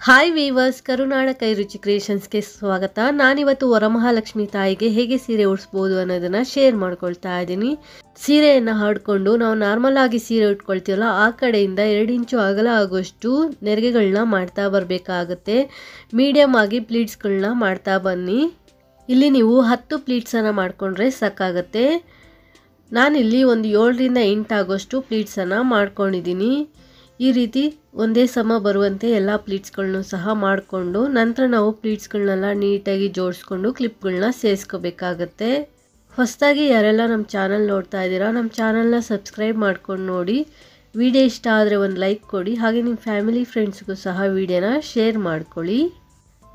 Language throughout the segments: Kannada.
ಹಾಯ್ ವೀವರ್ಸ್, ಕರುನಾಡ ಕೈ ರುಚಿ ಕ್ರಿಯೇಷನ್ಸ್ಗೆ ಸ್ವಾಗತ. ನಾನಿವತ್ತು ವರಮಹಾಲಕ್ಷ್ಮಿ ತಾಯಿಗೆ ಹೇಗೆ ಸೀರೆ ಉಡಿಸ್ಬೋದು ಅನ್ನೋದನ್ನು ಶೇರ್ ಮಾಡ್ಕೊಳ್ತಾ ಇದ್ದೀನಿ. ಸೀರೆಯನ್ನು ಹರಡ್ಕೊಂಡು ನಾವು ನಾರ್ಮಲ್ ಆಗಿ ಸೀರೆ ಉಟ್ಕೊಳ್ತೀವಲ್ಲ, ಆ ಕಡೆಯಿಂದ 2 ಇಂಚು ಅಗಲ ಆಗೋಷ್ಟು ನೆರಿಗೆಗಳನ್ನ ಮಾಡ್ತಾ ಬರಬೇಕಾಗುತ್ತೆ. ಮೀಡಿಯಮ್ ಆಗಿ ಪ್ಲೀಟ್ಸ್ಗಳನ್ನ ಮಾಡ್ತಾ ಬನ್ನಿ. ಇಲ್ಲಿ ನೀವು 10 ಪ್ಲೀಟ್ಸನ್ನು ಮಾಡಿಕೊಂಡ್ರೆ ಸಾಕಾಗುತ್ತೆ. ನಾನಿಲ್ಲಿ ಒಂದು 7 ರಿಂದ 8 ಆಗೋಷ್ಟು ಪ್ಲೀಟ್ಸನ್ನು ಮಾಡ್ಕೊಂಡಿದ್ದೀನಿ. ಈ ರೀತಿ ಒಂದೇ ಸಮ ಬರುವಂತೆ ಎಲ್ಲ ಪ್ಲೀಟ್ಸ್ಗಳನ್ನು ಸಹ ಮಾಡಿಕೊಂಡು ನಂತರ ನಾವು ಪ್ಲೀಟ್ಸ್ಗಳನ್ನೆಲ್ಲ ನೀಟಾಗಿ ಜೋಡಿಸ್ಕೊಂಡು ಕ್ಲಿಪ್ಗಳನ್ನ ಸೇರಿಸ್ಕೋಬೇಕಾಗತ್ತೆ. ಹೊಸದಾಗಿ ಯಾರೆಲ್ಲ ನಮ್ಮ ಚಾನಲ್ ನೋಡ್ತಾ ಇದ್ದೀರಾ, ನಮ್ಮ ಚಾನಲ್ನ ಸಬ್ಸ್ಕ್ರೈಬ್ ಮಾಡ್ಕೊಂಡು ನೋಡಿ. ವಿಡಿಯೋ ಇಷ್ಟ ಆದರೆ ಒಂದು ಲೈಕ್ ಕೊಡಿ. ಹಾಗೆ ನಿಮ್ಮ ಫ್ಯಾಮಿಲಿ ಫ್ರೆಂಡ್ಸ್ಗೂ ಸಹ ವಿಡಿಯೋನ ಶೇರ್ ಮಾಡ್ಕೊಳ್ಳಿ.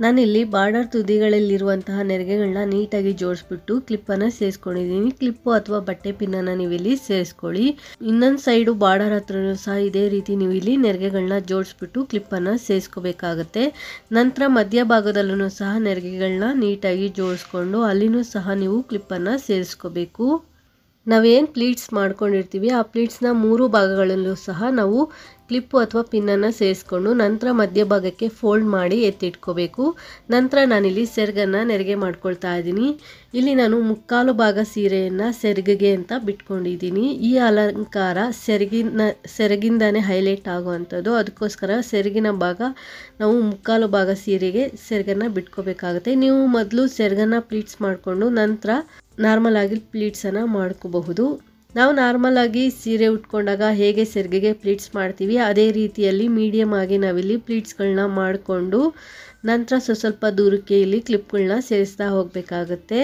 ನಾನಿಲ್ಲಿ ಬಾರ್ಡರ್ ತುದಿಗಳಲ್ಲಿರುವಂತಹ ನೆರಿಗೆಗಳನ್ನ ನೀಟಾಗಿ ಜೋಡಿಸ್ಬಿಟ್ಟು ಕ್ಲಿಪ್ಪನ್ನು ಸೇರಿಸ್ಕೊಂಡಿದ್ದೀನಿ. ಕ್ಲಿಪ್ಪು ಅಥವಾ ಬಟ್ಟೆ ಪಿನ್ನನ್ನು ನೀವು ಇಲ್ಲಿ ಸೇರಿಸ್ಕೊಳ್ಳಿ. ಇನ್ನೊಂದು ಸೈಡು ಬಾರ್ಡರ್ ಹತ್ರನೂ ಸಹ ಇದೇ ರೀತಿ ನೀವು ಇಲ್ಲಿ ನೆರಿಗೆಗಳನ್ನ ಜೋಡಿಸ್ಬಿಟ್ಟು ಕ್ಲಿಪ್ಪನ್ನು ಸೇರಿಸ್ಕೋಬೇಕಾಗತ್ತೆ. ನಂತರ ಮಧ್ಯಭಾಗದಲ್ಲೂ ಸಹ ನೆರಿಗೆಗಳನ್ನ ನೀಟಾಗಿ ಜೋಡಿಸ್ಕೊಂಡು ಅಲ್ಲಿನೂ ಸಹ ನೀವು ಕ್ಲಿಪ್ಪನ್ನು ಸೇರಿಸ್ಕೋಬೇಕು. ನಾವೇನು ಪ್ಲೀಟ್ಸ್ ಮಾಡ್ಕೊಂಡಿರ್ತೀವಿ ಆ ಪ್ಲೀಟ್ಸ್ನ 3 ಭಾಗಗಳಲ್ಲೂ ಸಹ ನಾವು ಕ್ಲಿಪ್ಪು ಅಥವಾ ಪಿನ್ನನ್ನು ಸೇರಿಸ್ಕೊಂಡು ನಂತರ ಮಧ್ಯಭಾಗಕ್ಕೆ ಫೋಲ್ಡ್ ಮಾಡಿ ಎತ್ತಿಟ್ಕೋಬೇಕು. ನಂತರ ನಾನಿಲ್ಲಿ ಸೆರಗನ್ನು ನೆರಿಗೆ ಮಾಡ್ಕೊಳ್ತಾ ಇದ್ದೀನಿ. ಇಲ್ಲಿ ನಾನು 3/4 ಭಾಗ ಸೀರೆಯನ್ನು ಸೆರಗಿಗೆ ಅಂತ ಬಿಟ್ಕೊಂಡಿದ್ದೀನಿ. ಈ ಅಲಂಕಾರ ಸೆರಗಿಂದಾನೇ ಹೈಲೈಟ್ ಆಗುವಂಥದ್ದು. ಅದಕ್ಕೋಸ್ಕರ ಸೆರಗಿನ ಭಾಗ ನಾವು 3/4 ಭಾಗ ಸೀರೆಗೆ ಸೆರಗನ್ನು ಬಿಟ್ಕೋಬೇಕಾಗುತ್ತೆ. ನೀವು ಮೊದಲು ಸೆರಗನ್ನು ಪ್ಲೀಟ್ಸ್ ಮಾಡಿಕೊಂಡು ನಂತರ ನಾರ್ಮಲ್ ಆಗಿ ಪ್ಲೀಟ್ಸನ್ನು ಮಾಡ್ಕೋಬಹುದು. ನಾವು ನಾರ್ಮಲ್ ಆಗಿ ಸೀರೆ ಉಟ್ಕೊಂಡಾಗ ಹೇಗೆ ಸೆರಗಿಗೆ ಪ್ಲೀಟ್ಸ್ ಮಾಡ್ತೀವಿ ಅದೇ ರೀತಿಯಲ್ಲಿ ಮೀಡಿಯಮ್ ಆಗಿ ನಾವಿಲ್ಲಿ ಪ್ಲೀಟ್ಸ್ಗಳನ್ನ ಮಾಡಿಕೊಂಡು ನಂತರ ಸ್ವಲ್ಪ ದೂರಕ್ಕೆ ಇಲ್ಲಿ ಕ್ಲಿಪ್ಗಳನ್ನ ಸೇರಿಸ್ತಾ ಹೋಗಬೇಕಾಗತ್ತೆ.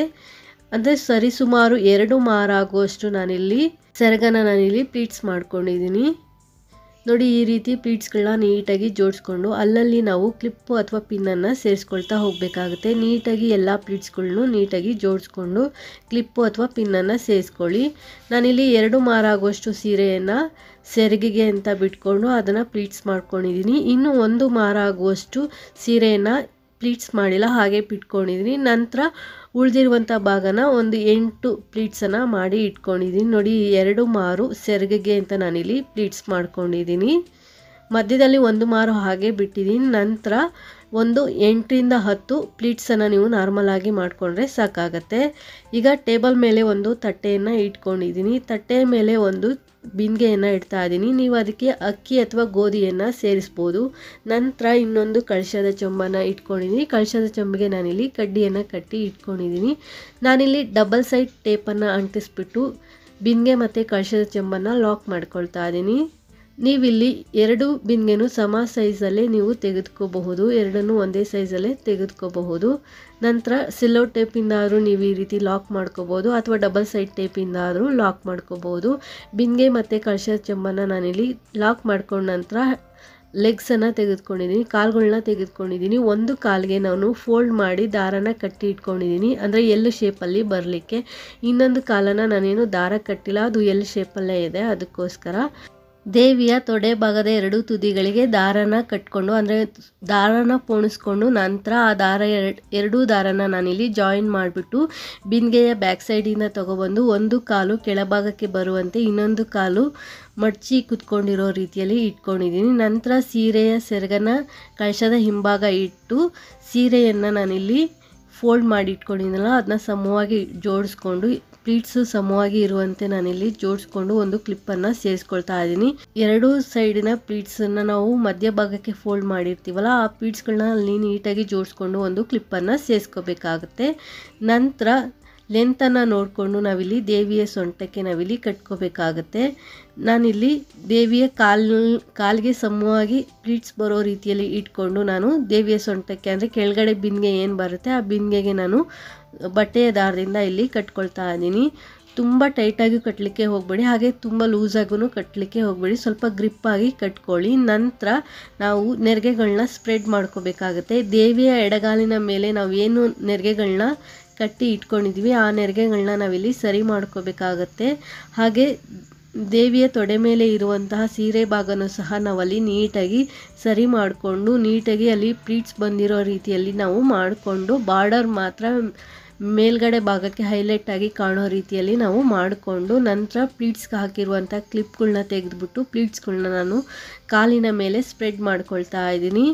ಅಂದರೆ ಸರಿಸುಮಾರು 2 ಮಾರು ಆಗುವಷ್ಟು ನಾನಿಲ್ಲಿ ಸೆರಗನ್ನು ಪ್ಲೀಟ್ಸ್ ಮಾಡ್ಕೊಂಡಿದ್ದೀನಿ. ನೋಡಿ, ಈ ರೀತಿ ಪ್ಲೀಟ್ಸ್ಗಳನ್ನ ನೀಟಾಗಿ ಜೋಡಿಸ್ಕೊಂಡು ಅಲ್ಲಲ್ಲಿ ನಾವು ಕ್ಲಿಪ್ಪು ಅಥವಾ ಪಿನ್ನನ್ನು ಸೇರಿಸ್ಕೊಳ್ತಾ ಹೋಗಬೇಕಾಗುತ್ತೆ. ನೀಟಾಗಿ ಎಲ್ಲ ಪ್ಲೀಟ್ಸ್ಗಳನ್ನು ನೀಟಾಗಿ ಜೋಡಿಸ್ಕೊಂಡು ಕ್ಲಿಪ್ಪು ಅಥವಾ ಪಿನ್ನನ್ನು ಸೇರಿಸ್ಕೊಳ್ಳಿ. ನಾನಿಲ್ಲಿ 2 ಮಾರು ಆಗುವಷ್ಟು ಸೀರೆಯನ್ನು ಸೆರಗಿಗೆ ಅಂತ ಬಿಟ್ಕೊಂಡು ಅದನ್ನು ಪ್ಲೀಟ್ಸ್ ಮಾಡ್ಕೊಂಡಿದ್ದೀನಿ. ಇನ್ನು 1 ಮಾರು ಆಗುವಷ್ಟು ಸೀರೆಯನ್ನು ಪ್ಲೀಟ್ಸ್ ಮಾಡಿಲ್ಲ, ಹಾಗೆ ಬಿಟ್ಕೊಂಡಿದ್ದೀನಿ. ನಂತರ ಉಳಿದಿರುವಂಥ ಭಾಗನ ಒಂದು 8 ಪ್ಲೀಟ್ಸನ್ನು ಮಾಡಿ ಇಟ್ಕೊಂಡಿದ್ದೀನಿ. ನೋಡಿ, 2 ಮಾರು ಸೆರಗಿಗೆ ಅಂತ ನಾನಿಲ್ಲಿ ಪ್ಲೀಟ್ಸ್ ಮಾಡ್ಕೊಂಡಿದ್ದೀನಿ. ಮಧ್ಯದಲ್ಲಿ 1 ಮಾರು ಹಾಗೆ ಬಿಟ್ಟಿದ್ದೀನಿ. ನಂತರ ಒಂದು 8 ರಿಂದ 10 ಪ್ಲೀಟ್ಸನ್ನು ನೀವು ನಾರ್ಮಲ್ ಆಗಿ ಮಾಡಿಕೊಂಡ್ರೆ ಸಾಕಾಗತ್ತೆ. ಈಗ ಟೇಬಲ್ ಮೇಲೆ ಒಂದು ತಟ್ಟೆಯನ್ನು ಇಟ್ಕೊಂಡಿದ್ದೀನಿ. ತಟ್ಟೆಯ ಮೇಲೆ ಒಂದು ಬಿಂದಿಗೆಯನ್ನು ಇಡ್ತಾ ಇದ್ದೀನಿ. ನೀವು ಅದಕ್ಕೆ ಅಕ್ಕಿ ಅಥವಾ ಗೋಧಿಯನ್ನು ಸೇರಿಸ್ಬೋದು. ನಂತರ ಇನ್ನೊಂದು ಕಳಶದ ಚೊಂಬನ್ನು ಇಟ್ಕೊಂಡಿದ್ದೀನಿ. ಕಳಶದ ಚೊಂಬಿಗೆ ನಾನಿಲ್ಲಿ ಕಡ್ಡಿಯನ್ನು ಕಟ್ಟಿ ಇಟ್ಕೊಂಡಿದ್ದೀನಿ. ನಾನಿಲ್ಲಿ ಡಬಲ್ ಸೈಡ್ ಟೇಪನ್ನು ಅಂಟಿಸ್ಬಿಟ್ಟು ಬಿಂದಿಗೆ ಮತ್ತು ಕಳಶದ ಚೊಂಬನ್ನು ಲಾಕ್ ಮಾಡ್ಕೊಳ್ತಾ ಇದ್ದೀನಿ. ನೀವಿಲ್ಲಿ 2 ಬಿಂದಿಗೆನೂ ಸಮ ಸೈಜಲ್ಲೇ ನೀವು ತೆಗೆದುಕೋಬಹುದು. 2 ಒಂದೇ ಸೈಜಲ್ಲೇ ತೆಗೆದುಕೋಬಹುದು. ನಂತರ ಸಿಲ್ಲೋ ಟೇಪಿಂದಾದರೂ ನೀವು ಈ ರೀತಿ ಲಾಕ್ ಮಾಡ್ಕೋಬೋದು ಅಥವಾ ಡಬಲ್ ಸೈಡ್ ಟೇಪಿಂದಾದರೂ ಲಾಕ್ ಮಾಡ್ಕೋಬೋದು. ಬಿಂದಿಗೆ ಮತ್ತು ಕಳಶದ ಚೊಂಬನ್ನು ನಾನಿಲ್ಲಿ ಲಾಕ್ ಮಾಡ್ಕೊಂಡ ನಂತರ ಲೆಗ್ಸನ್ನು ತೆಗೆದುಕೊಂಡಿದ್ದೀನಿ, ಕಾಲುಗಳನ್ನ ತೆಗೆದುಕೊಂಡಿದ್ದೀನಿ. ಒಂದು ಕಾಲಿಗೆ ನಾನು ಫೋಲ್ಡ್ ಮಾಡಿ ದಾರನ ಕಟ್ಟಿ ಇಟ್ಕೊಂಡಿದ್ದೀನಿ, ಅಂದರೆ ಎಲ್ ಶೇಪಲ್ಲಿ ಬರಲಿಕ್ಕೆ. ಇನ್ನೊಂದು ಕಾಲನ್ನು ನಾನೇನು ದಾರ ಕಟ್ಟಿಲ್ಲ, ಅದು ಎಲ್ ಶೇಪಲ್ಲೇ ಇದೆ. ಅದಕ್ಕೋಸ್ಕರ ದೇವಿಯ ತೊಡೆ ಭಾಗದ 2 ತುದಿಗಳಿಗೆ ದಾರನ ಕಟ್ಕೊಂಡು ಅಂದರೆ ದಾರನ ಪೋಣಿಸ್ಕೊಂಡು ನಂತರ ಆ ಎರಡೂ ದಾರನ ನಾನಿಲ್ಲಿ ಜಾಯಿನ್ ಮಾಡಿಬಿಟ್ಟು ಬಿಂದಿಗೆಯ ಬ್ಯಾಕ್ ಸೈಡಿಂದ ತೊಗೊಬಂದು ಒಂದು ಕಾಲು ಕೆಳಭಾಗಕ್ಕೆ ಬರುವಂತೆ ಇನ್ನೊಂದು ಕಾಲು ಮಡಚಿ ಕುತ್ಕೊಂಡಿರೋ ರೀತಿಯಲ್ಲಿ ಇಟ್ಕೊಂಡಿದ್ದೀನಿ. ನಂತರ ಸೀರೆಯ ಸೆರಗನ್ನು ಕಳಶದ ಹಿಂಭಾಗ ಇಟ್ಟು ಸೀರೆಯನ್ನು ನಾನಿಲ್ಲಿ ಫೋಲ್ಡ್ ಮಾಡಿ ಇಟ್ಕೊಂಡಿದ್ದೀನಲ್ಲ ಅದನ್ನ ಸಮವಾಗಿ ಜೋಡಿಸ್ಕೊಂಡು ಪ್ಲೀಟ್ಸು ಸಮವಾಗಿ ಇರುವಂತೆ ನಾನಿಲ್ಲಿ ಜೋಡಿಸ್ಕೊಂಡು ಒಂದು ಕ್ಲಿಪ್ಪನ್ನು ಸೇರಿಸ್ಕೊಳ್ತಾ ಇದ್ದೀನಿ. 2 ಸೈಡಿನ ಪ್ಲೀಟ್ಸನ್ನು ನಾವು ಮಧ್ಯಭಾಗಕ್ಕೆ ಫೋಲ್ಡ್ ಮಾಡಿರ್ತೀವಲ್ಲ ಆ ಪ್ಲೀಟ್ಸ್ಗಳನ್ನ ಅಲ್ಲಿ ನೀಟಾಗಿ ಜೋಡಿಸ್ಕೊಂಡು ಒಂದು ಕ್ಲಿಪ್ಪನ್ನು ಸೇರಿಸ್ಕೋಬೇಕಾಗುತ್ತೆ. ನಂತರ ಲೆಂತನ್ನು ನೋಡಿಕೊಂಡು ನಾವಿಲ್ಲಿ ದೇವಿಯ ಸೊಂಟಕ್ಕೆ ನಾವಿಲ್ಲಿ ಕಟ್ಕೋಬೇಕಾಗತ್ತೆ. ನಾನಿಲ್ಲಿ ದೇವಿಯ ಕಾಲಿಗೆ ಸಮವಾಗಿ ಪ್ಲೀಟ್ಸ್ ಬರೋ ರೀತಿಯಲ್ಲಿ ಇಟ್ಕೊಂಡು ನಾನು ದೇವಿಯ ಸೊಂಟಕ್ಕೆ ಅಂದರೆ ಕೆಳಗಡೆ ಬಿಂದಿಗೆ ಏನು ಬರುತ್ತೆ ಆ ಬಿಂದಿಗೆಗೆ ನಾನು ಬಟ್ಟೆಯ ದಾರದಿಂದ ಇಲ್ಲಿ ಕಟ್ಕೊಳ್ತಾ ಇದ್ದೀನಿ. ತುಂಬ ಟೈಟಾಗಿ ಕಟ್ಟಲಿಕ್ಕೆ ಹೋಗಬೇಡಿ, ಹಾಗೆ ತುಂಬ ಲೂಸಾಗೂ ಕಟ್ಟಲಿಕ್ಕೆ ಹೋಗಬೇಡಿ, ಸ್ವಲ್ಪ ಗ್ರಿಪ್ಪಾಗಿ ಕಟ್ಕೊಳ್ಳಿ. ನಂತರ ನಾವು ನೆರಿಗೆಗಳನ್ನ ಸ್ಪ್ರೆಡ್ ಮಾಡ್ಕೋಬೇಕಾಗತ್ತೆ. ದೇವಿಯ ಎಡಗಾಲಿನ ಮೇಲೆ ನಾವು ಏನು ನೆರಿಗೆಗಳನ್ನ ಕಟ್ಟಿ ಇಟ್ಕೊಂಡಿದ್ದೀವಿ ಆ ನೆರಿಗೆಗಳನ್ನ ನಾವಿಲ್ಲಿ ಸರಿ ಮಾಡ್ಕೋಬೇಕಾಗತ್ತೆ. ಹಾಗೆ ದೇವಿಯ ತೊಡೆ ಮೇಲೆ ಇರುವಂತಹ ಸೀರೆ ಭಾಗನೂ ಸಹ ನಾವಲ್ಲಿ ನೀಟಾಗಿ ಸರಿ ಮಾಡಿಕೊಂಡು ನೀಟಾಗಿ ಅಲ್ಲಿ ಪ್ಲೀಟ್ಸ್ ಬಂದಿರೋ ರೀತಿಯಲ್ಲಿ ನಾವು ಮಾಡಿಕೊಂಡು ಬಾರ್ಡರ್ ಮಾತ್ರ ಮೇಲ್ಗಡೆ ಭಾಗಕ್ಕೆ ಹೈಲೈಟ್ ಆಗಿ ಕಾಣೋ ರೀತಿಯಲ್ಲಿ ನಾವು ಮಾಡಿಕೊಂಡು ನಂತರ ಪ್ಲೀಟ್ಸ್ಗೆ ಹಾಕಿರುವಂಥ ಕ್ಲಿಪ್ಗಳನ್ನ ತೆಗೆದುಬಿಟ್ಟು ಪ್ಲೀಟ್ಸ್ಗಳನ್ನ ನಾನು ಕಾಲಿನ ಮೇಲೆ ಸ್ಪ್ರೆಡ್ ಮಾಡ್ಕೊಳ್ತಾ ಇದ್ದೀನಿ.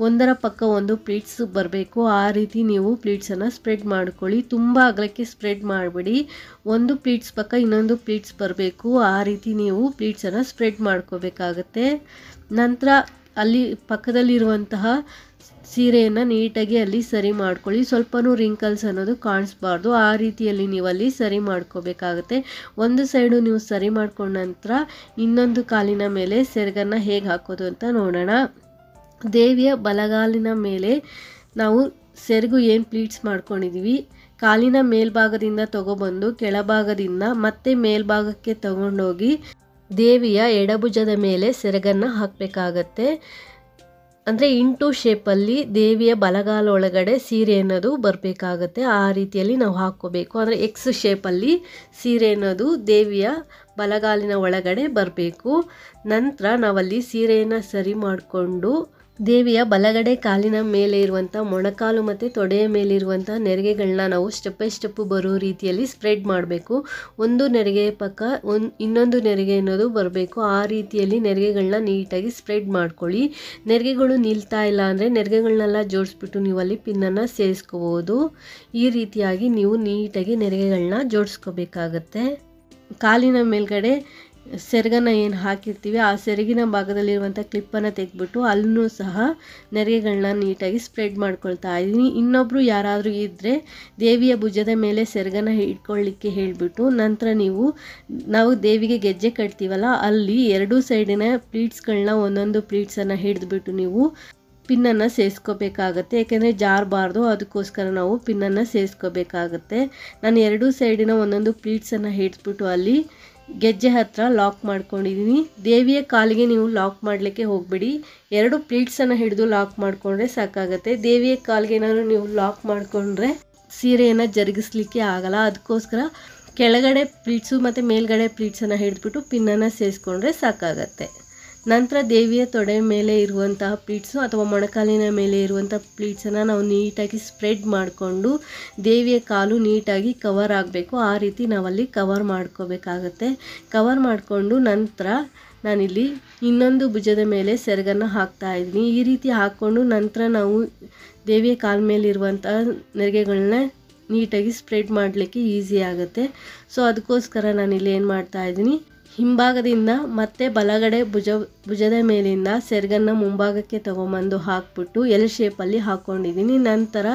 ಒಂದರ ಪಕ್ಕ ಒಂದು ಪ್ಲೀಟ್ಸ್ ಬರಬೇಕು, ಆ ರೀತಿ ನೀವು ಪ್ಲೀಟ್ಸನ್ನು ಸ್ಪ್ರೆಡ್ ಮಾಡ್ಕೊಳ್ಳಿ. ತುಂಬ ಅಗಲಕ್ಕೆ ಸ್ಪ್ರೆಡ್ ಮಾಡಬೇಡಿ, ಒಂದು ಪ್ಲೀಟ್ಸ್ ಪಕ್ಕ ಇನ್ನೊಂದು ಪ್ಲೀಟ್ಸ್ ಬರಬೇಕು, ಆ ರೀತಿ ನೀವು ಪ್ಲೀಟ್ಸನ್ನು ಸ್ಪ್ರೆಡ್ ಮಾಡ್ಕೋಬೇಕಾಗತ್ತೆ. ನಂತರ ಅಲ್ಲಿ ಪಕ್ಕದಲ್ಲಿರುವಂತಹ ಸೀರೆಯನ್ನು ನೀಟಾಗಿ ಅಲ್ಲಿ ಸರಿ ಮಾಡ್ಕೊಳ್ಳಿ. ಸ್ವಲ್ಪನೂ ರಿಂಕಲ್ಸ್ ಅನ್ನೋದು ಕಾಣಿಸ್ಬಾರ್ದು, ಆ ರೀತಿಯಲ್ಲಿ ನೀವು ಅಲ್ಲಿ ಸರಿ ಮಾಡ್ಕೋಬೇಕಾಗತ್ತೆ. ಒಂದು ಸೈಡು ನೀವು ಸರಿ ಮಾಡ್ಕೊಂಡ ನಂತರ ಇನ್ನೊಂದು ಕಾಲಿನ ಮೇಲೆ ಸೆರಗನ್ನು ಹೇಗೆ ಹಾಕೋದು ಅಂತ ನೋಡೋಣ. ದೇವಿಯ ಬಲಗಾಲಿನ ಮೇಲೆ ನಾವು ಸೆರಗು ಏನು ಪ್ಲೀಟ್ಸ್ ಮಾಡ್ಕೊಂಡಿದ್ದೀವಿ, ಕಾಲಿನ ಮೇಲ್ಭಾಗದಿಂದ ತಗೊಬಂದು ಕೆಳಭಾಗದಿಂದ ಮತ್ತೆ ಮೇಲ್ಭಾಗಕ್ಕೆ ತಗೊಂಡೋಗಿ ದೇವಿಯ ಎಡಭುಜದ ಮೇಲೆ ಸೆರಗನ್ನು ಹಾಕಬೇಕಾಗತ್ತೆ. ಅಂದರೆ ಇಂಟು ಶೇಪಲ್ಲಿ ದೇವಿಯ ಬಲಗಾಲ ಒಳಗಡೆ ಸೀರೆ ಅನ್ನೋದು ಬರಬೇಕಾಗತ್ತೆ, ಆ ರೀತಿಯಲ್ಲಿ ನಾವು ಹಾಕ್ಕೋಬೇಕು. ಅಂದರೆ ಎಕ್ಸ್ ಶೇಪಲ್ಲಿ ಸೀರೆ ಅನ್ನೋದು ದೇವಿಯ ಬಲಗಾಲಿನ ಒಳಗಡೆ ಬರಬೇಕು. ನಂತರ ನಾವಲ್ಲಿ ಸೀರೆಯನ್ನು ಸರಿ ಮಾಡಿಕೊಂಡು ದೇವಿಯ ಬಲಗಡೆ ಕಾಲಿನ ಮೇಲೆ ಇರುವಂಥ ಮೊಣಕಾಲು ಮತ್ತು ತೊಡೆಯ ಮೇಲಿರುವಂಥ ನೆರಿಗೆಗಳನ್ನ ನಾವು ಸ್ಟೆಪ್ ಬೈ ಸ್ಟೆಪ್ಪು ಬರೋ ರೀತಿಯಲ್ಲಿ ಸ್ಪ್ರೆಡ್ ಮಾಡಬೇಕು. ಒಂದು ನೆರಿಗೆ ಪಕ್ಕ ಇನ್ನೊಂದು ನೆರಿಗೆ ಅನ್ನೋದು ಬರಬೇಕು, ಆ ರೀತಿಯಲ್ಲಿ ನೆರಿಗೆಗಳನ್ನ ನೀಟಾಗಿ ಸ್ಪ್ರೆಡ್ ಮಾಡ್ಕೊಳ್ಳಿ. ನೆರಿಗೆಗಳು ನಿಲ್ತಾ ಇಲ್ಲ ಅಂದರೆ ನೆರಿಗೆಗಳನ್ನೆಲ್ಲ ಜೋಡಿಸ್ಬಿಟ್ಟು ನೀವು ಅಲ್ಲಿ ಪಿನ್ನನ್ನು ಸೇರಿಸ್ಕೋಬೋದು. ಈ ರೀತಿಯಾಗಿ ನೀವು ನೀಟಾಗಿ ನೆರಿಗೆಗಳನ್ನ ಜೋಡಿಸ್ಕೋಬೇಕಾಗತ್ತೆ. ಕಾಲಿನ ಮೇಲ್ಗಡೆ ಸೆರಗನ್ನು ಏನು ಹಾಕಿರ್ತೀವಿ ಆ ಸೆರಗಿನ ಭಾಗದಲ್ಲಿರುವಂಥ ಕ್ಲಿಪ್ಪನ್ನು ತೆಗೆದ್ಬಿಟ್ಟು ಅಲ್ಲೂ ಸಹ ನೆರಿಗೆಗಳನ್ನ ನೀಟಾಗಿ ಸ್ಪ್ರೆಡ್ ಮಾಡ್ಕೊಳ್ತಾ ಇದ್ದೀನಿ. ಇನ್ನೊಬ್ಬರು ಯಾರಾದರೂ ಇದ್ದರೆ ದೇವಿಯ ಭುಜದ ಮೇಲೆ ಸೆರಗನ್ನು ಇಟ್ಕೊಳ್ಳಿಕ್ಕೆ ಹೇಳಿಬಿಟ್ಟು ನಂತರ ನಾವು ದೇವಿಗೆ ಗೆಜ್ಜೆ ಕಟ್ತೀವಲ್ಲ ಅಲ್ಲಿ ಎರಡೂ ಸೈಡಿನ ಪ್ಲೀಟ್ಸ್ಗಳನ್ನ ಒಂದೊಂದು ಪ್ಲೀಟ್ಸನ್ನು ಹಿಡಿದ್ಬಿಟ್ಟು ನೀವು ಪಿನ್ನನ್ನು ಸೇರಿಸ್ಕೋಬೇಕಾಗತ್ತೆ. ಏಕೆಂದರೆ ಜಾರಬಾರ್ದು, ಅದಕ್ಕೋಸ್ಕರ ನಾವು ಪಿನ್ನನ್ನು ಸೇರಿಸ್ಕೋಬೇಕಾಗತ್ತೆ. ನಾನು ಎರಡೂ ಸೈಡಿನ ಒಂದೊಂದು ಪ್ಲೀಟ್ಸನ್ನು ಹಿಡಿದ್ಬಿಟ್ಟು ಅಲ್ಲಿ ಗೆಜ್ಜೆ ಹತ್ರ ಲಾಕ್ ಮಾಡ್ಕೊಂಡಿದ್ದೀನಿ. ದೇವಿಯ ಕಾಲಿಗೆ ನೀವು ಲಾಕ್ ಮಾಡಲಿಕ್ಕೆ ಹೋಗಬೇಡಿ, ಎರಡು ಪ್ಲೀಟ್ಸನ್ನು ಹಿಡಿದು ಲಾಕ್ ಮಾಡಿಕೊಂಡ್ರೆ ಸಾಕಾಗತ್ತೆ. ದೇವಿಯ ಕಾಲಿಗೆ ಏನಾದರೂ ನೀವು ಲಾಕ್ ಮಾಡಿಕೊಂಡ್ರೆ ಸೀರೆಯನ್ನು ಜರುಗಿಸ್ಲಿಕ್ಕೆ ಆಗಲ್ಲ, ಅದಕ್ಕೋಸ್ಕರ ಕೆಳಗಡೆ ಪ್ಲೀಟ್ಸು ಮತ್ತು ಮೇಲ್ಗಡೆ ಪ್ಲೀಟ್ಸನ್ನು ಹಿಡಿದ್ಬಿಟ್ಟು ಪಿನ್ನನ್ನು ಸೇರಿಸ್ಕೊಂಡ್ರೆ ಸಾಕಾಗತ್ತೆ. ನಂತರ ದೇವಿಯ ತೊಡೆ ಮೇಲೆ ಇರುವಂತಹ ಪ್ಲೀಟ್ಸು ಅಥವಾ ಮೊಣಕಾಲಿನ ಮೇಲೆ ಇರುವಂಥ ಪ್ಲೀಟ್ಸನ್ನು ನಾವು ನೀಟಾಗಿ ಸ್ಪ್ರೆಡ್ ಮಾಡಿಕೊಂಡು ದೇವಿಯ ಕಾಲು ನೀಟಾಗಿ ಕವರ್ ಆಗಬೇಕು, ಆ ರೀತಿ ನಾವಲ್ಲಿ ಕವರ್ ಮಾಡ್ಕೋಬೇಕಾಗತ್ತೆ. ಕವರ್ ಮಾಡಿಕೊಂಡು ನಂತರ ನಾನಿಲ್ಲಿ ಇನ್ನೊಂದು ಭುಜದ ಮೇಲೆ ಸೆರಗನ್ನು ಹಾಕ್ತಾ ಇದ್ದೀನಿ. ಈ ರೀತಿ ಹಾಕ್ಕೊಂಡು ನಂತರ ನಾವು ದೇವಿಯ ಕಾಲ ಮೇಲಿರುವಂಥ ನೆರಿಗೆಗಳನ್ನ ನೀಟಾಗಿ ಸ್ಪ್ರೆಡ್ ಮಾಡಲಿಕ್ಕೆ ಈಸಿ ಆಗುತ್ತೆ. ಸೊ ಅದಕ್ಕೋಸ್ಕರ ನಾನಿಲ್ಲಿ ಏನು ಮಾಡ್ತಾ ಇದ್ದೀನಿ, ಹಿಂಭಾಗದಿಂದ ಮತ್ತೆ ಬಲಗಡೆ ಭುಜದ ಮೇಲಿಂದ ಸೆರಗನ್ನು ಮುಂಭಾಗಕ್ಕೆ ತೊಗೊಂಬಂದು ಹಾಕ್ಬಿಟ್ಟು ಎಲ್ ಶೇಪಲ್ಲಿ ಹಾಕ್ಕೊಂಡಿದ್ದೀನಿ. ನಂತರ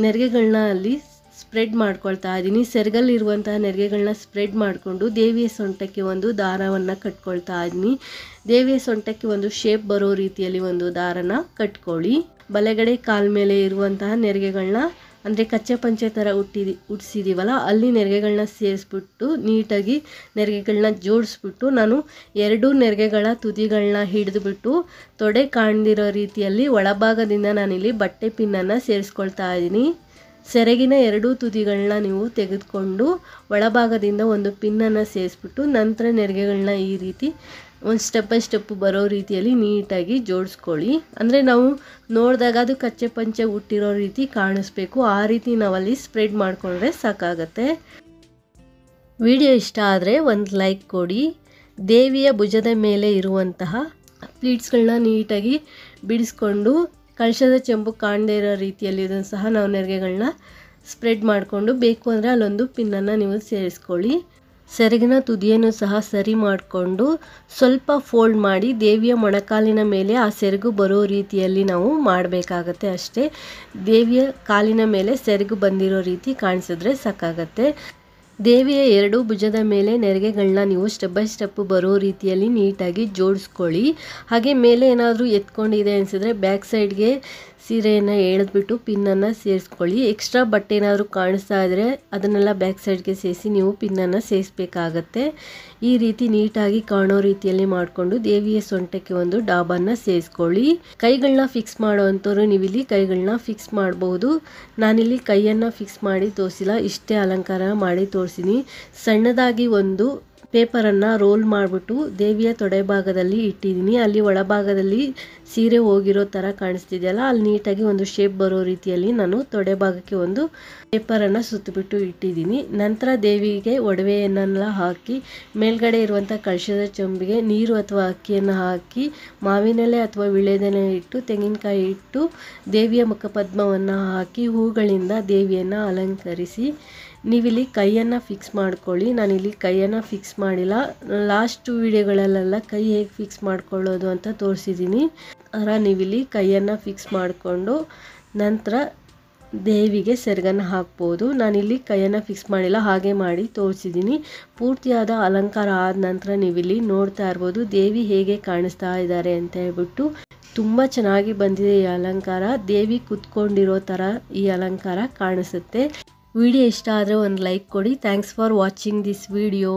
ನೆರಿಗೆಗಳನ್ನ ಅಲ್ಲಿ ಸ್ಪ್ರೆಡ್ ಮಾಡ್ಕೊಳ್ತಾ ಇದ್ದೀನಿ. ಸೆರಗಲ್ಲಿರುವಂತಹ ನೆರಿಗೆಗಳನ್ನ ಸ್ಪ್ರೆಡ್ ಮಾಡಿಕೊಂಡು ದೇವಿಯ ಸೊಂಟಕ್ಕೆ ಒಂದು ದಾರವನ್ನು ಕಟ್ಕೊಳ್ತಾ ಇದ್ದೀನಿ. ದೇವಿಯ ಸೊಂಟಕ್ಕೆ ಒಂದು ಶೇಪ್ ಬರೋ ರೀತಿಯಲ್ಲಿ ಒಂದು ದಾರನ ಕಟ್ಕೊಳ್ಳಿ. ಬಲಗಡೆ ಕಾಲ ಮೇಲೆ ಇರುವಂತಹ ನೆರಿಗೆಗಳನ್ನ ಅಂದರೆ ಕಚ್ಚೆ ಪಂಚೆ ಥರ ಉಟ್ಸಿದ್ದೀವಲ್ಲ ಅಲ್ಲಿ ನೆರಿಗೆಗಳನ್ನ ಸೇರಿಸ್ಬಿಟ್ಟು ನೀಟಾಗಿ ನೆರಿಗೆಗಳನ್ನ ಜೋಡಿಸ್ಬಿಟ್ಟು ನಾನು ಎರಡೂ ನೆರಿಗೆಗಳ ತುದಿಗಳನ್ನ ಹಿಡಿದುಬಿಟ್ಟು ತೊಡೆ ಕಾಣ್ದಿರೋ ರೀತಿಯಲ್ಲಿ ಒಳಭಾಗದಿಂದ ನಾನಿಲ್ಲಿ ಬಟ್ಟೆ ಪಿನ್ನನ್ನು ಸೇರಿಸ್ಕೊಳ್ತಾ ಇದ್ದೀನಿ. ಸೆರಗಿನ ಎರಡೂ ತುದಿಗಳನ್ನ ನೀವು ತೆಗೆದುಕೊಂಡು ಒಳಭಾಗದಿಂದ ಒಂದು ಪಿನ್ನನ್ನು ಸೇರಿಸ್ಬಿಟ್ಟು ನಂತರ ನೆರಿಗೆಗಳನ್ನ ಈ ರೀತಿ ಒಂದು ಸ್ಟೆಪ್ ಬೈ ಸ್ಟೆಪ್ ಬರೋ ರೀತಿಯಲ್ಲಿ ನೀಟಾಗಿ ಜೋಡಿಸ್ಕೊಳ್ಳಿ. ಅಂದರೆ ನಾವು ನೋಡಿದಾಗ ಅದು ಕಚ್ಚೆ ಪಂಚೆ ಉಟ್ಟಿರೋ ರೀತಿ ಕಾಣಿಸ್ಬೇಕು, ಆ ರೀತಿ ನಾವಲ್ಲಿ ಸ್ಪ್ರೆಡ್ ಮಾಡಿಕೊಂಡ್ರೆ ಸಾಕಾಗತ್ತೆ. ವಿಡಿಯೋ ಇಷ್ಟ ಆದರೆ ಒಂದು ಲೈಕ್ ಕೊಡಿ. ದೇವಿಯ ಭುಜದ ಮೇಲೆ ಇರುವಂತಹ ಪ್ಲೀಟ್ಸ್ಗಳನ್ನ ನೀಟಾಗಿ ಬಿಡಿಸ್ಕೊಂಡು ಕಳಶದ ಚೆಂಬು ಕಾಣದೇ ಇರೋ ರೀತಿಯಲ್ಲಿ ಇದನ್ನು ಸಹ ನಾವು ನೆರಿಗೆಗಳನ್ನ ಸ್ಪ್ರೆಡ್ ಮಾಡಿಕೊಂಡು ಬೇಕು ಅಂದರೆ ಅಲ್ಲೊಂದು ಪಿನ್ನನ್ನು ನೀವು ಸೇರಿಸ್ಕೊಳ್ಳಿ. ಸೆರಗಿನ ತುದಿಯನ್ನು ಸಹ ಸರಿ ಮಾಡಿಕೊಂಡು ಸ್ವಲ್ಪ ಫೋಲ್ಡ್ ಮಾಡಿ ದೇವಿಯ ಮೊಣಕಾಲಿನ ಮೇಲೆ ಆ ಸೆರಗು ಬರೋ ರೀತಿಯಲ್ಲಿ ನಾವು ಮಾಡಬೇಕಾಗತ್ತೆ ಅಷ್ಟೇ. ದೇವಿಯ ಕಾಲಿನ ಮೇಲೆ ಸೆರಗು ಬಂದಿರೋ ರೀತಿ ಕಾಣಿಸಿದ್ರೆ ಸಾಕಾಗತ್ತೆ. ದೇವಿಯ ಎರಡೂ ಭುಜದ ಮೇಲೆ ನೆರಿಗೆಗಳನ್ನ ನೀವು ಸ್ಟೆಪ್ ಬೈ ಸ್ಟೆಪ್ ಬರೋ ರೀತಿಯಲ್ಲಿ ನೀಟಾಗಿ ಜೋಡಿಸ್ಕೊಳ್ಳಿ. ಹಾಗೆ ಮೇಲೆ ಏನಾದರೂ ಎತ್ಕೊಂಡಿದೆ ಅನಿಸಿದ್ರೆ ಬ್ಯಾಕ್ ಸೈಡ್ಗೆ ಸೀರೆಯನ್ನು ಎಳೆದ್ಬಿಟ್ಟು ಪಿನ್ನನ್ನು ಸೇರಿಸ್ಕೊಳ್ಳಿ. ಎಕ್ಸ್ಟ್ರಾ ಬಟ್ಟೆ ಏನಾದರೂ ಕಾಣಿಸ್ತಾ ಇದ್ದರೆ ಅದನ್ನೆಲ್ಲ ಬ್ಯಾಕ್ ಸೈಡ್ಗೆ ಸೇರಿಸಿ ನೀವು ಪಿನ್ನನ್ನು ಸೇರಿಸ್ಬೇಕಾಗತ್ತೆ. ಈ ರೀತಿ ನೀಟಾಗಿ ಕಾಣೋ ರೀತಿಯಲ್ಲಿ ಮಾಡಿಕೊಂಡು ದೇವಿಯ ಸೊಂಟಕ್ಕೆ ಒಂದು ಡಾಬನ್ನು ಸೇರಿಸ್ಕೊಳ್ಳಿ. ಕೈಗಳನ್ನ ಫಿಕ್ಸ್ ಮಾಡೋ ಅಂಥವ್ರು ನೀವಿಲ್ಲಿ ಕೈಗಳನ್ನ ಫಿಕ್ಸ್ ಮಾಡಬಹುದು. ನಾನಿಲ್ಲಿ ಕೈಯನ್ನು ಫಿಕ್ಸ್ ಮಾಡಿ ತೋರಿಸಿಲ್ಲ, ಇಷ್ಟೇ ಅಲಂಕಾರ ಮಾಡಿ ತೋರಿಸಿನಿ. ಸಣ್ಣದಾಗಿ ಒಂದು ಪೇಪರನ್ನು ರೋಲ್ ಮಾಡಿಬಿಟ್ಟು ದೇವಿಯ ತೊಡೆ ಭಾಗದಲ್ಲಿ ಇಟ್ಟಿದ್ದೀನಿ. ಅಲ್ಲಿ ಒಳಭಾಗದಲ್ಲಿ ಸೀರೆ ಹೋಗಿರೋ ಥರ ಕಾಣಿಸ್ತಿದೆಯಲ್ಲ, ಅಲ್ಲಿ ನೀಟಾಗಿ ಒಂದು ಶೇಪ್ ಬರೋ ರೀತಿಯಲ್ಲಿ ನಾನು ತೊಡೆ ಭಾಗಕ್ಕೆ ಒಂದು ಪೇಪರನ್ನು ಸುತ್ತಿಬಿಟ್ಟು ಇಟ್ಟಿದ್ದೀನಿ. ನಂತರ ದೇವಿಗೆ ಒಡವೆಯನ್ನೆಲ್ಲ ಹಾಕಿ ಮೇಲ್ಗಡೆ ಇರುವಂಥ ಕಳಶದ ಚೊಂಬಿಗೆ ನೀರು ಅಥವಾ ಅಕ್ಕಿಯನ್ನು ಹಾಕಿ ಮಾವಿನೆಲೆ ಅಥವಾ ವೀಳ್ಯದೆಲೆ ಇಟ್ಟು ತೆಂಗಿನಕಾಯಿ ಇಟ್ಟು ದೇವಿಯ ಮುಖಪದ್ಮವನ್ನು ಹಾಕಿ ಹೂಗಳಿಂದ ದೇವಿಯನ್ನು ಅಲಂಕರಿಸಿ ನೀವಿಲ್ಲಿ ಕೈಯನ್ನು ಫಿಕ್ಸ್ ಮಾಡ್ಕೊಳ್ಳಿ. ನಾನಿಲ್ಲಿ ಕೈಯನ್ನು ಫಿಕ್ಸ್ ಮಾಡಿಲ್ಲ. ಲಾಸ್ಟ್ ವಿಡಿಯೋಗಳಲ್ಲೆಲ್ಲ ಕೈ ಹೇಗೆ ಫಿಕ್ಸ್ ಮಾಡ್ಕೊಳ್ಳೋದು ಅಂತ ತೋರಿಸಿದ್ದೀನಿ. ನೀವಿಲ್ಲಿ ಕೈಯನ್ನು ಫಿಕ್ಸ್ ಮಾಡಿಕೊಂಡು ನಂತರ ದೇವಿಗೆ ಸೆರಗನ್ನು ಹಾಕ್ಬೋದು. ನಾನಿಲ್ಲಿ ಕೈಯನ್ನು ಫಿಕ್ಸ್ ಮಾಡಿಲ್ಲ, ಹಾಗೆ ಮಾಡಿ ತೋರಿಸಿದ್ದೀನಿ. ಪೂರ್ತಿಯಾದ ಅಲಂಕಾರ ಆದ ನಂತರ ನೀವಿಲ್ಲಿ ನೋಡ್ತಾ ಇರ್ಬೋದು ದೇವಿ ಹೇಗೆ ಕಾಣಿಸ್ತಾ ಇದ್ದಾರೆ ಅಂತ ಹೇಳ್ಬಿಟ್ಟು. ತುಂಬ ಚೆನ್ನಾಗಿ ಬಂದಿದೆ ಈ ಅಲಂಕಾರ. ದೇವಿ ಕೂತ್ಕೊಂಡಿರೋ ಥರ ಈ ಅಲಂಕಾರ ಕಾಣಿಸುತ್ತೆ. ವಿಡಿಯೋ ಇಷ್ಟ ಆದರೆ ಒಂದು ಲೈಕ್ ಕೊಡಿ. Thanks for watching this video.